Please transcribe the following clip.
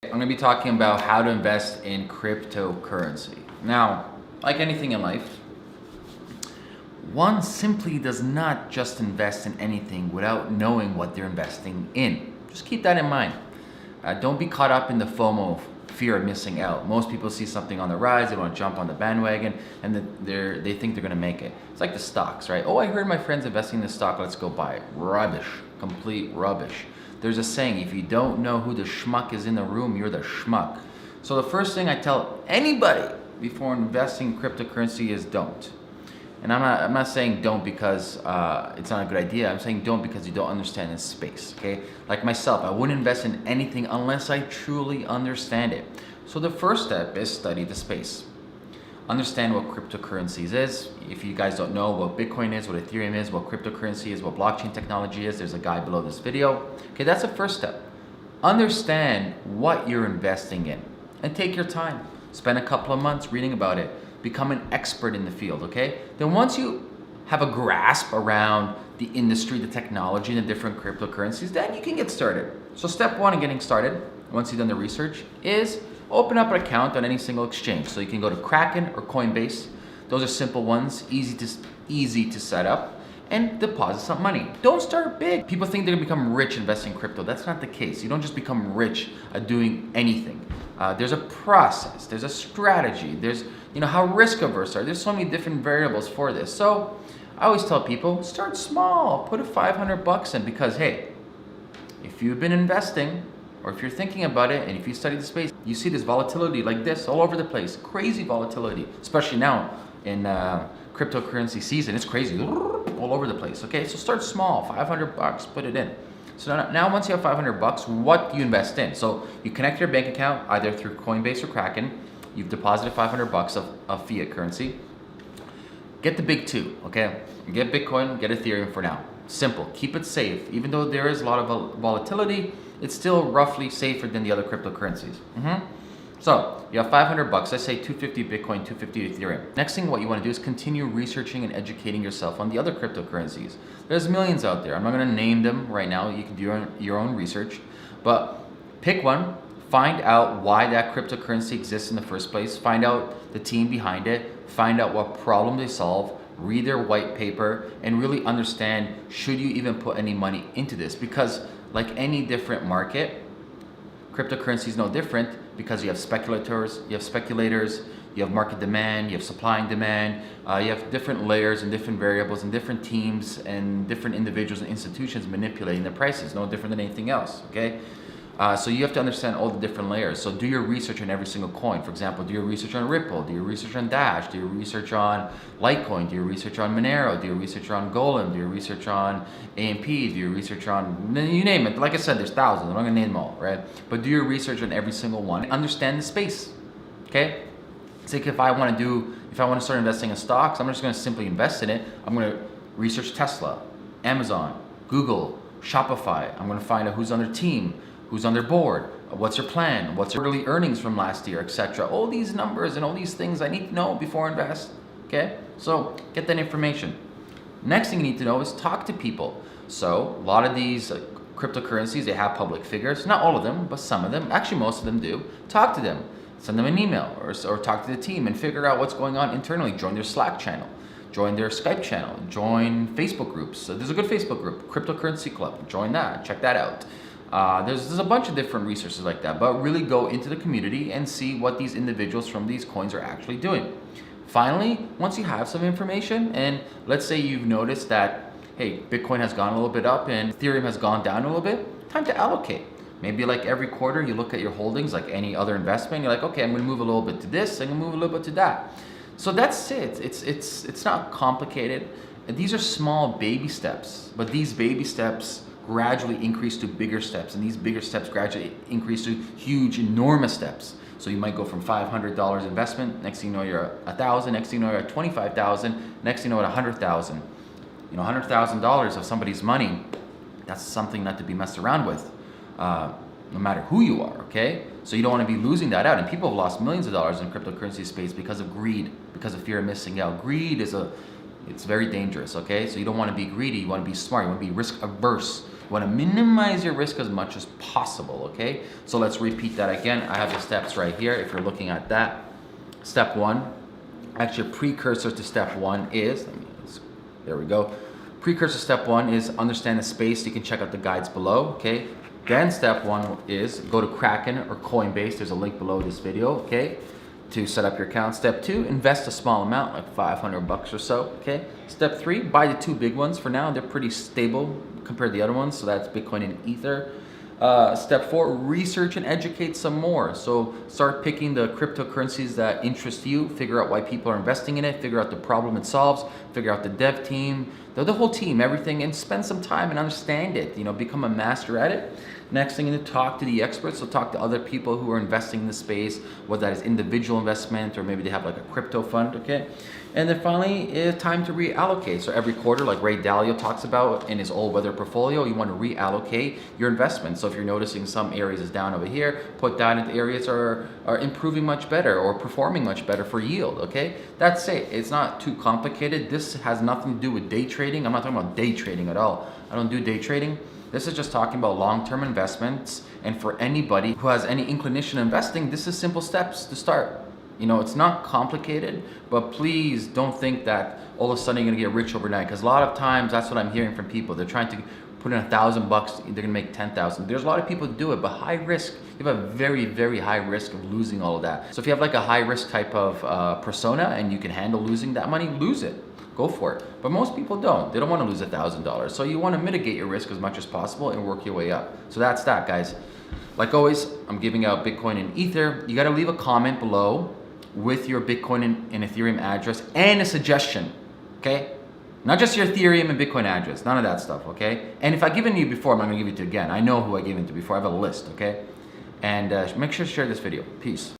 I'm going to be talking about how to invest in cryptocurrency. Now, like anything in life, one simply does not just invest in anything without knowing what they're investing in. Just keep that in mind. Don't be caught up in the FOMO, fear of missing out. Most people see something on the rise, they want to jump on the bandwagon, and they think they're going to make it. It's like the stocks, right? Oh, I heard my friends investing in this stock, let's go buy it. Rubbish, complete rubbish. There's a saying, if you don't know who the schmuck is in the room, you're the schmuck. So the first thing I tell anybody before investing in cryptocurrency is don't. And I'm not saying don't because it's not a good idea. I'm saying don't because you don't understand this space, okay? Like myself, I wouldn't invest in anything unless I truly understand it. So the first step is study the space. Understand what cryptocurrencies is. If you guys don't know what Bitcoin is, what Ethereum is, what cryptocurrency is, what blockchain technology is, there's a guide below this video. Okay, that's the first step. Understand what you're investing in and take your time. Spend a couple of months reading about it. Become an expert in the field, okay? Then once you have a grasp around the industry, the technology, and the different cryptocurrencies, then you can get started. So step one in getting started, once you've done the research, is open up an account on any single exchange. So you can go to Kraken or Coinbase. Those are simple ones, easy to set up, and deposit some money. Don't start big. People think they're gonna become rich investing in crypto. That's not the case. You don't just become rich at doing anything. There's a process, there's a strategy, there's how risk averse are. There's so many different variables for this. So I always tell people, start small, put a 500 bucks in, because hey, if you've been investing, or if you're thinking about it, and if you study the space, you see this volatility like this all over the place, crazy volatility, especially now in cryptocurrency season. It's crazy, all over the place, okay? So start small, 500 bucks, put it in. So now once you have 500 bucks, what do you invest in? So you connect your bank account either through Coinbase or Kraken. You've deposited 500 bucks of fiat currency. Get the big two, okay? Get Bitcoin, get Ethereum for now. Simple, keep it safe. Even though there is a lot of volatility, it's still roughly safer than the other cryptocurrencies. So you have 500 bucks, let's say 250 Bitcoin, 250 Ethereum. Next thing what you want to do is continue researching and educating yourself on the other cryptocurrencies. There's millions out there. I'm not going to name them right now. You can do your own research, but pick one, find out why that cryptocurrency exists in the first place, find out the team behind it, find out what problem they solve, read their white paper, and really understand, should you even put any money into this? Because like any different market, cryptocurrency is no different, because you have speculators, you have market demand, you have supply and demand, you have different layers and different variables and different teams and different individuals and institutions manipulating the prices, no different than anything else, okay? So you have to understand all the different layers. So do your research on every single coin. For example, do your research on Ripple, do your research on Dash, do your research on Litecoin, do your research on Monero, do your research on Golem, do your research on AMP, do your research on, you name it. Like I said, there's thousands, I'm not gonna name them all, right? But do your research on every single one. Understand the space, okay? It's like if I wanna start investing in stocks, I'm just gonna simply invest in it. I'm gonna research Tesla, Amazon, Google, Shopify. I'm gonna find out who's on their team, who's on their board, what's your plan, what's your quarterly earnings from last year, etc. All these numbers and all these things I need to know before I invest, okay? So get that information. Next thing you need to know is talk to people. So a lot of these cryptocurrencies, they have public figures, not all of them, but some of them, actually most of them do. Talk to them, send them an email or talk to the team and figure out what's going on internally. Join their Slack channel, join their Skype channel, join Facebook groups. So there's a good Facebook group, Cryptocurrency Club, join that, check that out. There's a bunch of different resources like that, but really go into the community and see what these individuals from these coins are actually doing. Finally, once you have some information, and let's say you've noticed that, hey, Bitcoin has gone a little bit up and Ethereum has gone down a little bit, time to allocate. Maybe like every quarter you look at your holdings like any other investment, you're like, okay, I'm gonna move a little bit to this, I'm gonna move a little bit to that. So that's it, it's not complicated. And these are small baby steps, but these baby steps gradually increase to bigger steps, and these bigger steps gradually increase to huge, enormous steps. So you might go from $500 investment, next thing you know you're at $1,000, next thing you know you're at $25,000, next thing you know at $100,000. $100,000 of somebody's money, that's something not to be messed around with, no matter who you are, okay? So you don't want to be losing that out, and people have lost millions of dollars in cryptocurrency space because of greed, because of fear of missing out. Greed it's very dangerous, okay? So you don't want to be greedy, you want to be smart, you want to be risk averse. You want to minimize your risk as much as possible, okay? So let's repeat that again. I have the steps right here if you're looking at that. Step one, actually a precursor to step one is, there we go. Precursor step one is understand the space. You can check out the guides below, okay? Then step one is go to Kraken or Coinbase. There's a link below this video, okay? To set up your account. Step two, invest a small amount, like 500 bucks or so, okay? Step three, buy the two big ones for now. They're pretty stable compared to the other ones, so that's Bitcoin and Ether. Step four, research and educate some more. So start picking the cryptocurrencies that interest you, figure out why people are investing in it, figure out the problem it solves, figure out the dev team, the whole team, everything, and spend some time and understand it, become a master at it. Next thing is to talk to the experts, so talk to other people who are investing in the space, whether that is individual investment or maybe they have like a crypto fund, okay? And then finally, it's time to reallocate. So every quarter, like Ray Dalio talks about in his all-weather portfolio, you want to reallocate your investment. So if you're noticing some areas is down over here, put that into areas are improving much better or performing much better for yield, okay? That's it. It's not too complicated. This has nothing to do with day trading. I'm not talking about day trading at all. I don't do day trading. This is just talking about long-term investments, and for anybody who has any inclination in investing, this is simple steps to start. It's not complicated, but please don't think that all of a sudden you're gonna get rich overnight, because a lot of times that's what I'm hearing from people. They're trying to put in $1,000, they're gonna make 10,000. There's a lot of people who do it, but high risk. You have a very, very high risk of losing all of that. So if you have like a high risk type of persona and you can handle losing that money, lose it. Go for it. But most people don't. They don't want to lose $1,000. So you want to mitigate your risk as much as possible and work your way up. So that's that, guys. Like always, I'm giving out Bitcoin and Ether. You got to leave a comment below with your Bitcoin and Ethereum address and a suggestion, okay? Not just your Ethereum and Bitcoin address. None of that stuff, okay? And if I've given you before, I'm not going to give it to you again. I know who I gave it to before. I have a list, okay? And make sure to share this video. Peace.